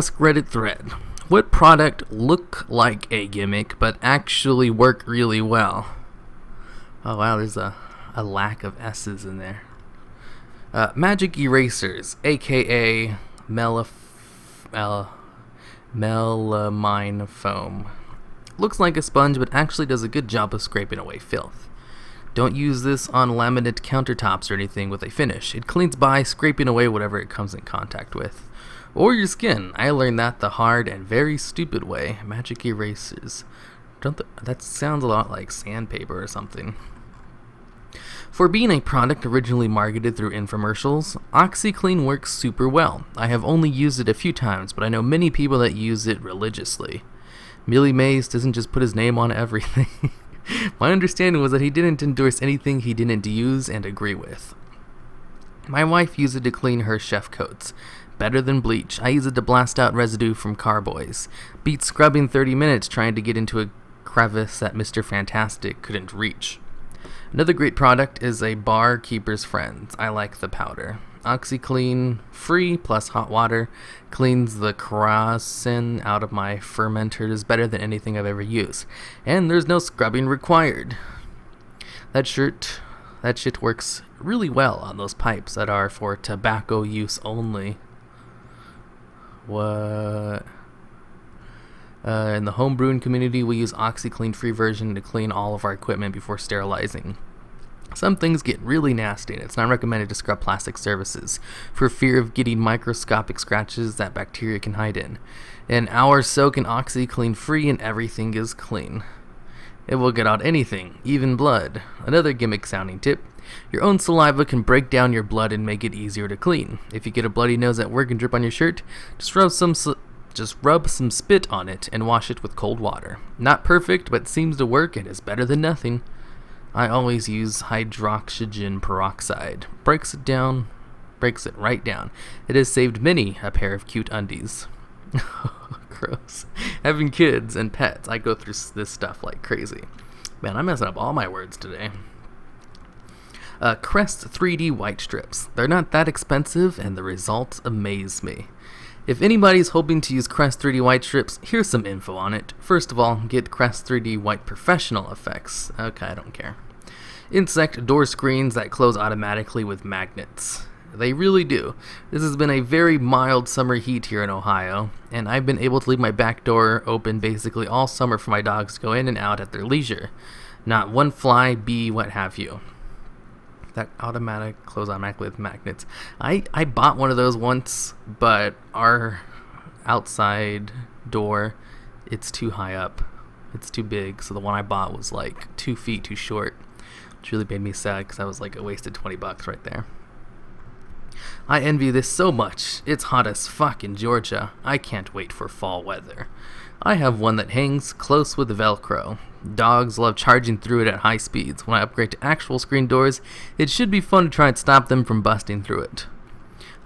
Askreddit thread. What product look like a gimmick but actually work really well? Oh wow, there's a lack of S's in there. Magic erasers, aka melamine foam. Looks like a sponge but actually does a good job of scraping away filth. Don't use this on laminate countertops or anything with a finish. It cleans by scraping away whatever it comes in contact with. Or your skin. I learned that the hard and very stupid way. Magic erasers. That sounds a lot like sandpaper or something. For being a product originally marketed through infomercials, OxyClean works super well. I have only used it a few times, but I know many people that use it religiously. Millie Mays doesn't just put his name on everything. My understanding was that he didn't endorse anything he didn't use and agree with. My wife used it to clean her chef coats. Better than bleach. I use it to blast out residue from carboys. Beat scrubbing 30 minutes trying to get into a crevice that Mr. Fantastic couldn't reach. Another great product is a Barkeeper's Friend. I like the powder. OxyClean free plus hot water cleans the crocin out of my fermenters better than anything I've ever used. And there's no scrubbing required. That shit works really well on those pipes that are for tobacco use only. What? In the homebrewing community, we use OxyClean free version to clean all of our equipment before sterilizing. Some things get really nasty, and it's not recommended to scrub plastic surfaces for fear of getting microscopic scratches that bacteria can hide in. An hour soak in OxyClean free and everything is clean. It will get out anything, even blood. Another gimmick sounding tip. Your own saliva can break down your blood and make it easier to clean. If you get a bloody nose at work and drip on your shirt, just rub some spit on it and wash it with cold water. Not perfect, but seems to work and is better than nothing. I always use hydroxygen peroxide. Breaks it right down. It has saved many a pair of cute undies. Gross. Having kids and pets, I go through this stuff like crazy. Man, I'm messing up all my words today. Crest 3D white strips. They're not that expensive, and the results amaze me. If anybody's hoping to use Crest 3D white strips, here's some info on it. First of all, get Crest 3D white professional effects. Okay, I don't care. Insect door screens that close automatically with magnets. They really do. This has been a very mild summer heat here in Ohio, and I've been able to leave my back door open basically all summer for my dogs to go in and out at their leisure. Not one fly, bee, what have you. That close automatically with magnets. I bought one of those once, but our outside door, it's too high up. It's too big, so the one I bought was like 2 feet too short, which really made me sad because I was like, a wasted $20 right there. I envy this so much. It's hot as fuck in Georgia. I can't wait for fall weather. I have one that hangs close with Velcro. Dogs love charging through it at high speeds. When I upgrade to actual screen doors, it should be fun to try and stop them from busting through it.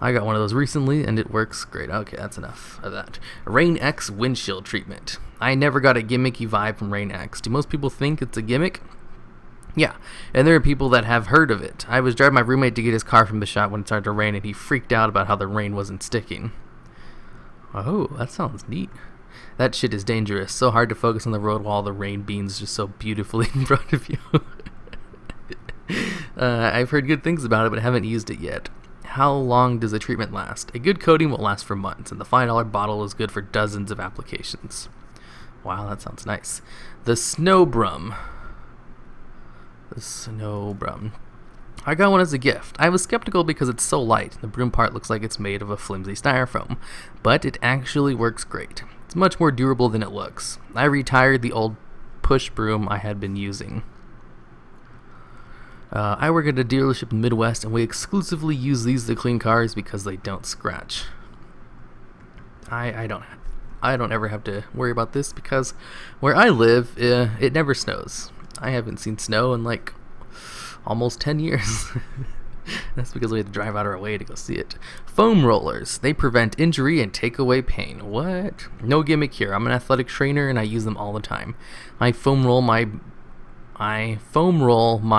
I got one of those recently, and it works great. Okay, that's enough of that. Rain X windshield treatment. I never got a gimmicky vibe from Rain X. Do most people think it's a gimmick? Yeah, and there are people that have heard of it. I was driving my roommate to get his car from the shop when it started to rain, and he freaked out about how the rain wasn't sticking. Oh, that sounds neat. That shit is dangerous. So hard to focus on the road while the rain beans just so beautifully in front of you. I've heard good things about it, but haven't used it yet. How long does a treatment last? A good coating will last for months, and the $5 bottle is good for dozens of applications. Wow, that sounds nice. The Snowbrum. I got one as a gift. I was skeptical because it's so light. The broom part looks like it's made of a flimsy styrofoam, but it actually works great. It's much more durable than it looks. I retired the old push broom I had been using. I work at a dealership in the Midwest, and we exclusively use these to clean cars because they don't scratch. I don't ever have to worry about this because where I live, it never snows. I haven't seen snow in like almost 10 years. That's because we have to drive out of our way to go see it. Foam rollers. They prevent injury and take away pain. What? No gimmick here. I'm an athletic trainer and I use them all the time. I foam roll my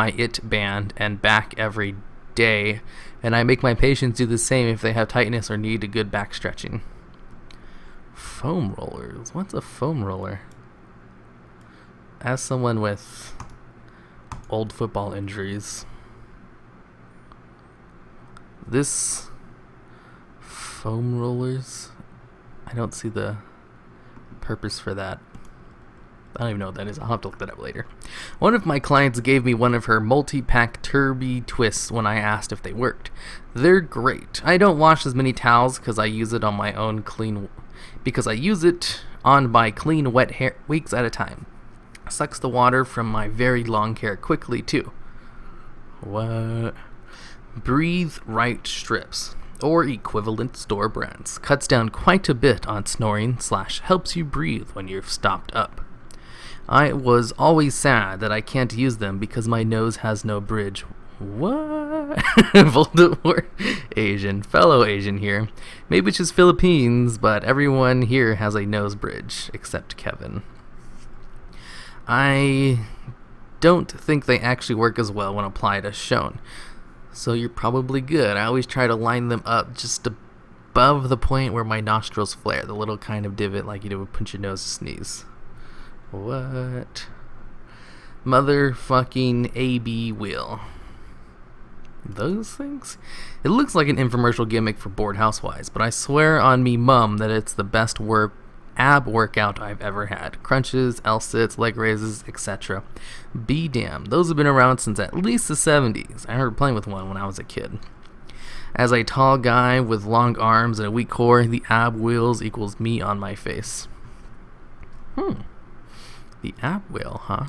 IT band and back every day, and I make my patients do the same if they have tightness or need a good back stretching. Foam rollers. What's a foam roller? As someone with old football injuries, this foam rollers, I don't see the purpose for that. I don't even know what that is. I'll have to look that up later. One of my clients gave me one of her multi-pack Turby twists when I asked if they worked. They're great. I don't wash as many towels because I use it on my clean wet hair weeks at a time. Sucks the water from my very long hair quickly too. What? Breathe Right strips, or equivalent store brands. Cuts down quite a bit on snoring / helps you breathe when you're stopped up. I was always sad that I can't use them because my nose has no bridge. What? Voldemort. Fellow Asian here. Maybe it's just Philippines, but everyone here has a nose bridge, except Kevin. I don't think they actually work as well when applied as shown. So you're probably good. I always try to line them up just above the point where my nostrils flare, the little kind of divot like you do with punch your nose to sneeze. What? Motherfucking AB wheel. Those things? It looks like an infomercial gimmick for bored housewives, but I swear on me mum that it's the best ab workout I've ever had. Crunches, L-sits, leg raises, etc. Be damned. Those have been around since at least the 70s. I remember playing with one when I was a kid. As a tall guy with long arms and a weak core, the ab wheels equals me on my face. The ab wheel, huh?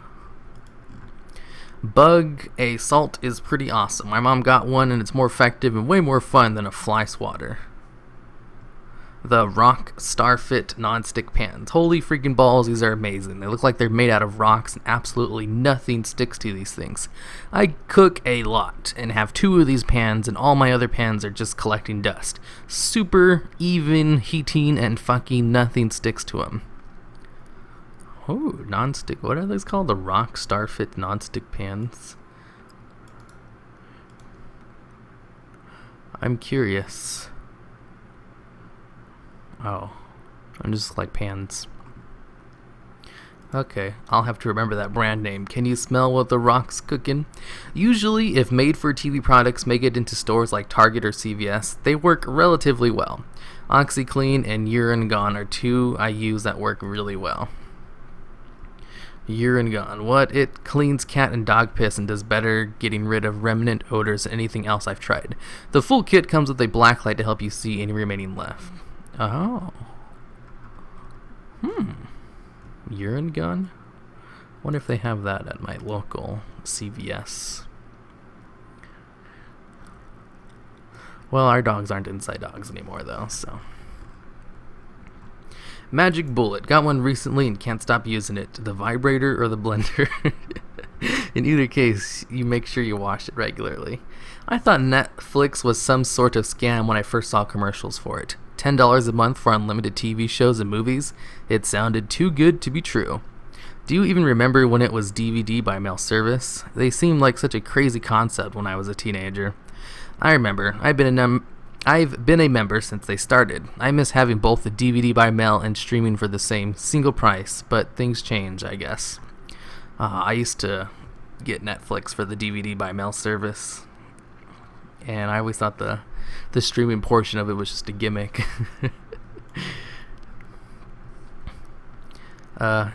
Bug assault is pretty awesome. My mom got one and it's more effective and way more fun than a fly swatter. The Rock Starfit non-stick pans. Holy freaking balls, these are amazing. They look like they're made out of rocks and absolutely nothing sticks to these things. I cook a lot and have 2 of these pans and all my other pans are just collecting dust. Super even heating and fucking nothing sticks to them. Oh, non-stick. What are these called? The Rock Starfit non-stick pans. I'm curious. Oh, I'm just like pans. Okay, I'll have to remember that brand name. Can you smell what the Rock's cooking? Usually, if made-for-TV products make it into stores like Target or CVS, they work relatively well. OxyClean and Urine Gone are 2 I use that work really well. Urine Gone. What? It cleans cat and dog piss and does better getting rid of remnant odors than anything else I've tried. The full kit comes with a black light to help you see any remaining left. Oh. Urine Gun? Wonder if they have that at my local CVS. Well, our dogs aren't inside dogs anymore though, so. Magic Bullet. Got one recently and can't stop using it. The vibrator or the blender. In either case, you make sure you wash it regularly. I thought Netflix was some sort of scam when I first saw commercials for it. $10 a month for unlimited TV shows and movies? It sounded too good to be true. Do you even remember when it was DVD by mail service? They seemed like such a crazy concept when I was a teenager. I remember. I've been a member since they started. I miss having both the DVD by mail and streaming for the same single price, but things change, I guess. I used to get Netflix for the DVD by mail service, and I always thought the streaming portion of it was just a gimmick.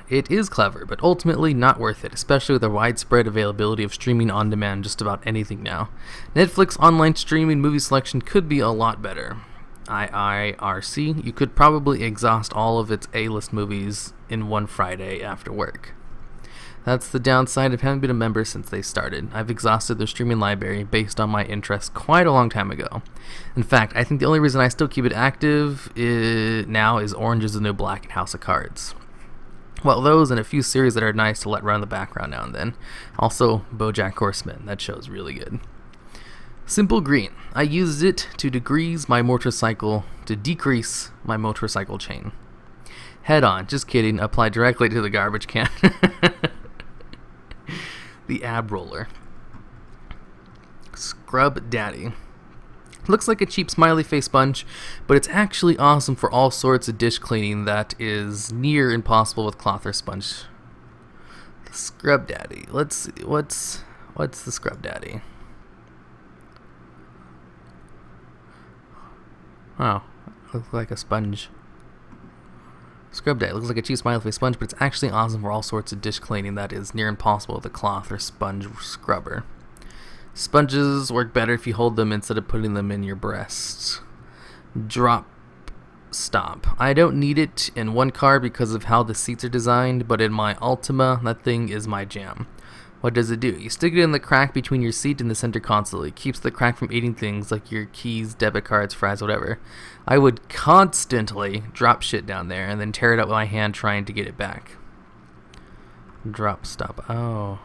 It is clever, but ultimately not worth it, especially with the widespread availability of streaming on demand just about anything now. Netflix online streaming movie selection could be a lot better. IIRC, you could probably exhaust all of its A-list movies in one Friday after work. That's the downside of having been a member since they started. I've exhausted their streaming library based on my interests quite a long time ago. In fact, I think the only reason I still keep it active now is Orange is the New Black and House of Cards. Well, those and a few series that are nice to let run in the background now and then. Also, BoJack Horseman. That show's really good. Simple Green. I used it to decrease my motorcycle chain. Head on. Just kidding. Apply directly to the garbage can. The ab roller. Scrub Daddy. Looks like a cheap smiley face sponge, but it's actually awesome for all sorts of dish cleaning that is near impossible with cloth or sponge. The Scrub Daddy. Let's see. What's the Scrub Daddy? Oh, looks like a sponge. Scrub Daddy looks like a cheap smiley face sponge, but it's actually awesome for all sorts of dish cleaning that is near impossible with a cloth or sponge scrubber. Sponges work better if you hold them instead of putting them in your breast. Drop stop. I don't need it in one car because of how the seats are designed, but in my Altima, that thing is my jam. What does it do? You stick it in the crack between your seat and the center console. It keeps the crack from eating things like your keys, debit cards, fries, whatever. I would constantly drop shit down there and then tear it up with my hand trying to get it back. Drop stop. Oh.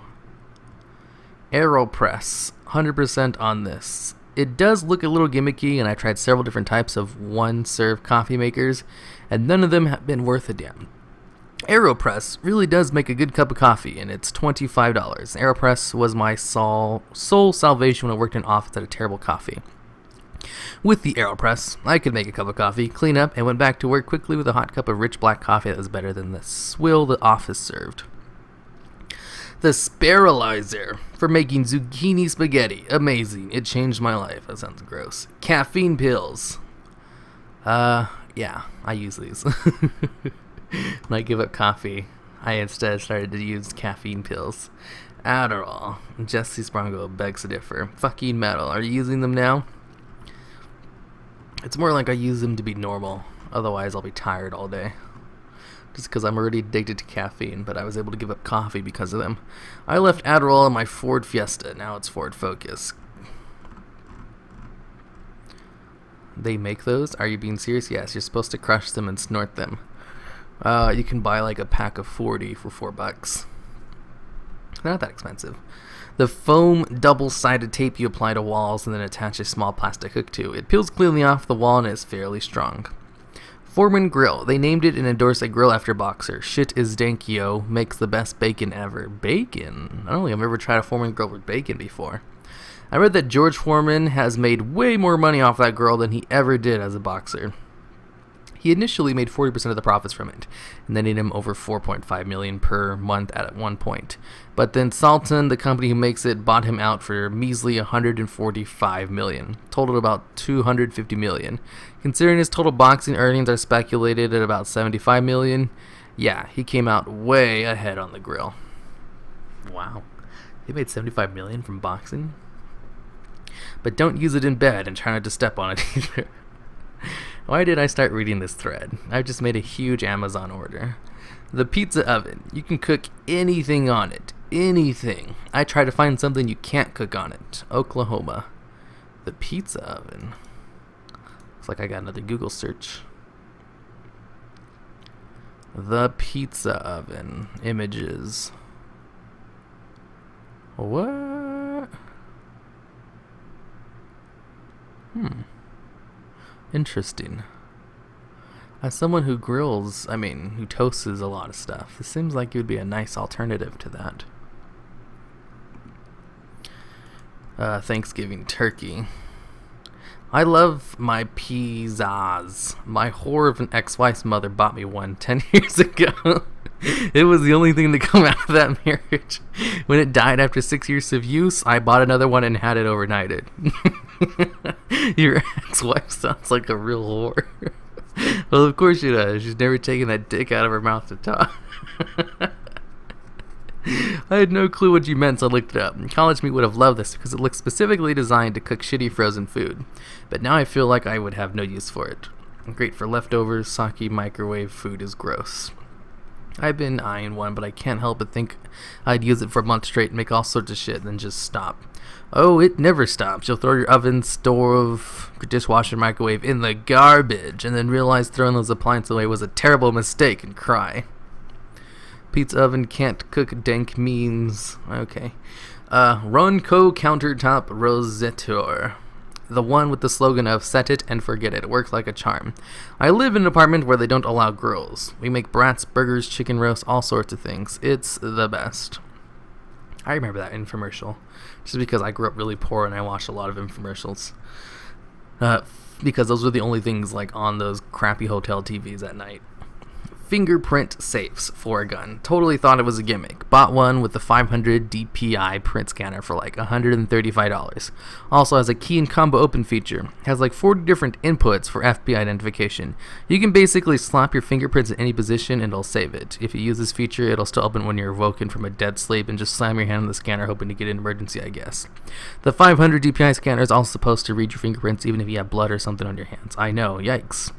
AeroPress. 100% on this. It does look a little gimmicky, and I tried several different types of one-serve coffee makers, and none of them have been worth a damn. AeroPress really does make a good cup of coffee, and it's $25. AeroPress was my sole salvation when I worked in an office at a terrible coffee. With the AeroPress, I could make a cup of coffee, clean up, and went back to work quickly with a hot cup of rich black coffee that was better than the swill the office served. The Sparalizer for making zucchini spaghetti. Amazing. It changed my life. That sounds gross. Caffeine pills. Yeah, I use these. When I give up coffee, I instead started to use caffeine pills. Adderall. Jesse's Bronco begs to differ. Fucking metal. Are you using them now? It's more like I use them to be normal. Otherwise, I'll be tired all day. Just because I'm already addicted to caffeine, but I was able to give up coffee because of them. I left Adderall in my Ford Fiesta. Now it's Ford Focus. They make those? Are you being serious? Yes, you're supposed to crush them and snort them. You can buy like a pack of 40 for $4. They're not that expensive. The foam double-sided tape you apply to walls and then attach a small plastic hook to. It peels cleanly off the wall and is fairly strong. Foreman Grill. They named it and endorsed a grill after Boxer. Shit is dank, yo. Makes the best bacon ever. Bacon? I don't think I've ever tried a Foreman Grill with bacon before. I read that George Foreman has made way more money off that grill than he ever did as a boxer. He initially made 40% of the profits from it, and netting him over $4.5 million per month at one point. But then Salton, the company who makes it, bought him out for a measly $145 million, totaled about $250 million. Considering his total boxing earnings are speculated at about $75 million, yeah, he came out way ahead on the grill. Wow, he made $75 million from boxing? But don't use it in bed and try not to step on it either. Why did I start reading this thread? I've just made a huge Amazon order. The pizza oven. You can cook anything on it. Anything. I try to find something you can't cook on it. Oklahoma. The pizza oven. Looks like I got another Google search. The pizza oven. Images. What? Interesting. As someone who who toasts a lot of stuff, this seems like it would be a nice alternative to that. Thanksgiving turkey. I love my pizzas. My whore of an ex-wife's mother bought me one 10 years ago. It was the only thing to come out of that marriage. When it died after 6 years of use, I bought another one and had it overnighted. Your ex-wife sounds like a real whore. Well, of course she does. She's never taken that dick out of her mouth to talk. I had no clue what you meant, so I looked it up. College me would have loved this because it looks specifically designed to cook shitty frozen food. But now I feel like I would have no use for it. Great for leftovers, sake, microwave food is gross. I've been eyeing one, but I can't help but think I'd use it for a month straight and make all sorts of shit and then just stop. Oh, it never stops. You'll throw your oven, stove, dishwasher, microwave in the garbage and then realize throwing those appliances away was a terrible mistake and cry. Pizza oven can't cook dank means. Okay. Ronco countertop rosetteur. The one with the slogan of set it and forget it. It works like a charm. I live in an apartment where they don't allow grills. We make brats, burgers, chicken roast, all sorts of things. It's the best. I remember that infomercial. Just because I grew up really poor and I watched a lot of infomercials. because those were the only things like on those crappy hotel TVs at night. Fingerprint safes for a gun. Totally thought it was a gimmick. Bought one with the 500 DPI print scanner for like $135. Also has a key and combo open feature. Has like 40 different inputs for FBI identification. You can basically slap your fingerprints in any position and it'll save it. If you use this feature, it'll still open when you're awoken from a dead sleep and just slam your hand on the scanner hoping to get an emergency, I guess. The 500 DPI scanner is also supposed to read your fingerprints even if you have blood or something on your hands. I know, yikes.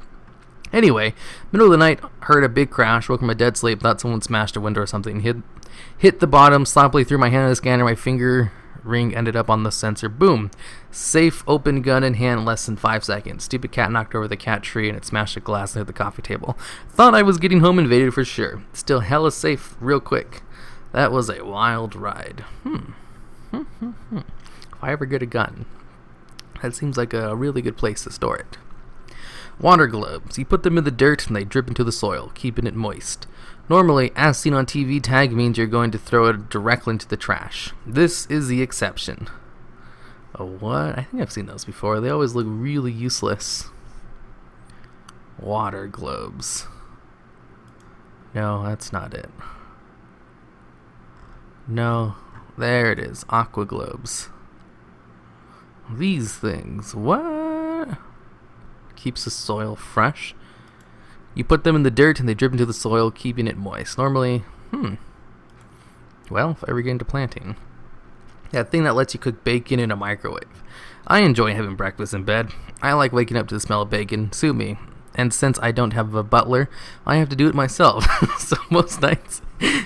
Anyway, middle of the night, heard a big crash, woke from a dead sleep, thought someone smashed a window or something, hit the bottom, sloppily threw my hand on the scanner, my finger ring ended up on the sensor, boom. Safe, open, gun in hand, less than 5 seconds. Stupid cat knocked over the cat tree and it smashed a glass and hit the coffee table. Thought I was getting home invaded for sure. Still hella safe real quick. That was a wild ride. If I ever get a gun, that seems like a really good place to store it. Water globes. You put them in the dirt and they drip into the soil, keeping it moist. Normally, as seen on TV, tag means you're going to throw it directly into the trash. This is the exception. Oh, what? I think I've seen those before. They always look really useless. Water globes. No, that's not it. No, there it is. Aqua globes. These things. What? Keeps the soil fresh. You put them in the dirt and they drip into the soil, keeping it moist. Normally, well, if I ever get into planting. That thing that lets you cook bacon in a microwave. I enjoy having breakfast in bed. I like waking up to the smell of bacon. Sue me. And since I don't have a butler, I have to do it myself. So most nights,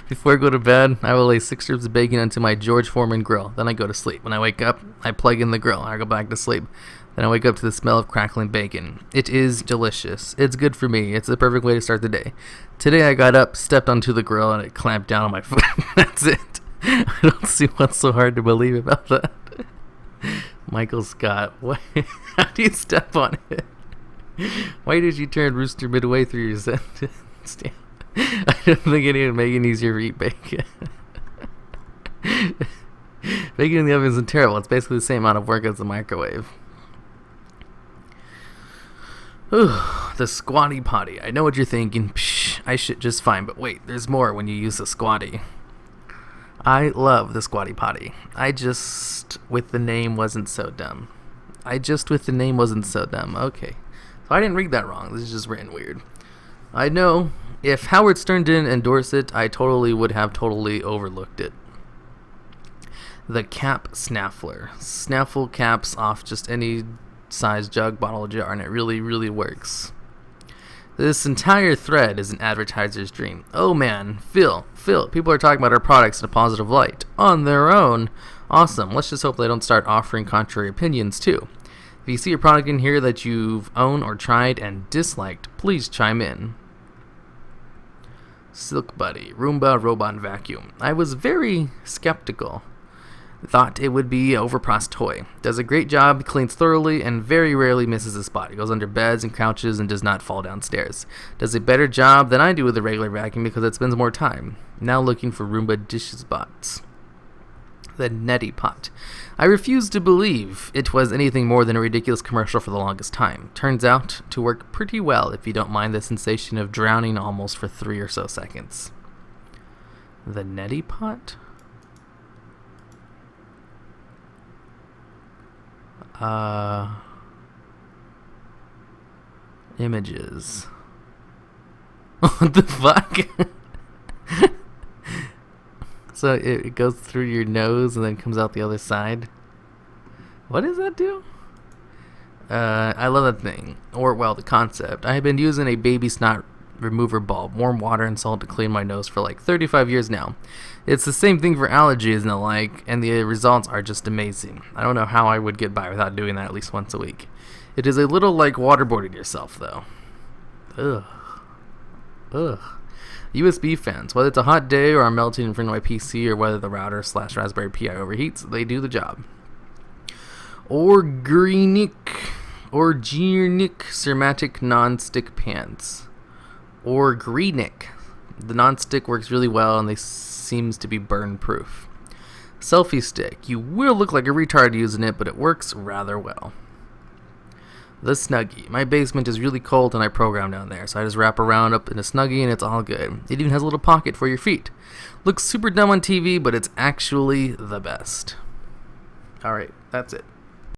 before I go to bed, I will lay 6 strips of bacon onto my George Foreman grill. Then I go to sleep. When I wake up, I plug in the grill and I go back to sleep. Then I wake up to the smell of crackling bacon. It is delicious. It's good for me. It's the perfect way to start the day. Today I got up, stepped onto the grill, and it clamped down on my foot. That's it. I don't see what's so hard to believe about that. Michael Scott, how do you step on it? Why did you turn rooster midway through your sentence? I don't think it would make it easier to eat bacon. Bacon in the oven isn't terrible. It's basically the same amount of work as the microwave. Ooh, the squatty potty. I know what you're thinking. Psh, I should just fine, but wait, there's more when you use the squatty. I love the squatty potty. I just, with the name, wasn't so dumb. Okay. So I didn't read that wrong. This is just written weird. I know if Howard Stern didn't endorse it, I would have totally overlooked it. The cap snaffler. Snaffle caps off just any size jug, bottle, jar, and it really, really works. This entire thread is an advertiser's dream. Oh man, Phil, people are talking about our products in a positive light. On their own. Awesome. Let's just hope they don't start offering contrary opinions too. If you see a product in here that you've owned or tried and disliked, please chime in. Silk Buddy, Roomba Robot Vacuum. I was very skeptical. Thought it would be an overpriced toy. Does a great job, cleans thoroughly, and very rarely misses a spot. It goes under beds and couches and does not fall downstairs. Does a better job than I do with a regular vacuum because it spends more time. Now looking for Roomba dishes bots. The Neti Pot. I refuse to believe it was anything more than a ridiculous commercial for the longest time. Turns out to work pretty well if you don't mind the sensation of drowning almost for 3 or so seconds. The Neti Pot? Images. What the fuck? So it goes through your nose and then comes out the other side. What does that do? I love that thing. Or, well, the concept. I have been using a baby snot remover bulb, warm water and salt to clean my nose for like 35 years now. It's the same thing for allergies and the like, and the results are just amazing. I don't know how I would get by without doing that at least once a week. It is a little like waterboarding yourself, though. Ugh. USB fans. Whether it's a hot day or I'm melting in front of my PC or whether the router/Raspberry Pi overheats, they do the job. Organic Cermatic non-stick pans. Organic. The non-stick works really well and they seems to be burn-proof. Selfie stick. You will look like a retard using it, but it works rather well. The Snuggie. My basement is really cold and I program down there, so I just wrap around up in a Snuggie and it's all good. It even has a little pocket for your feet. Looks super dumb on TV, but it's actually the best. Alright, that's it.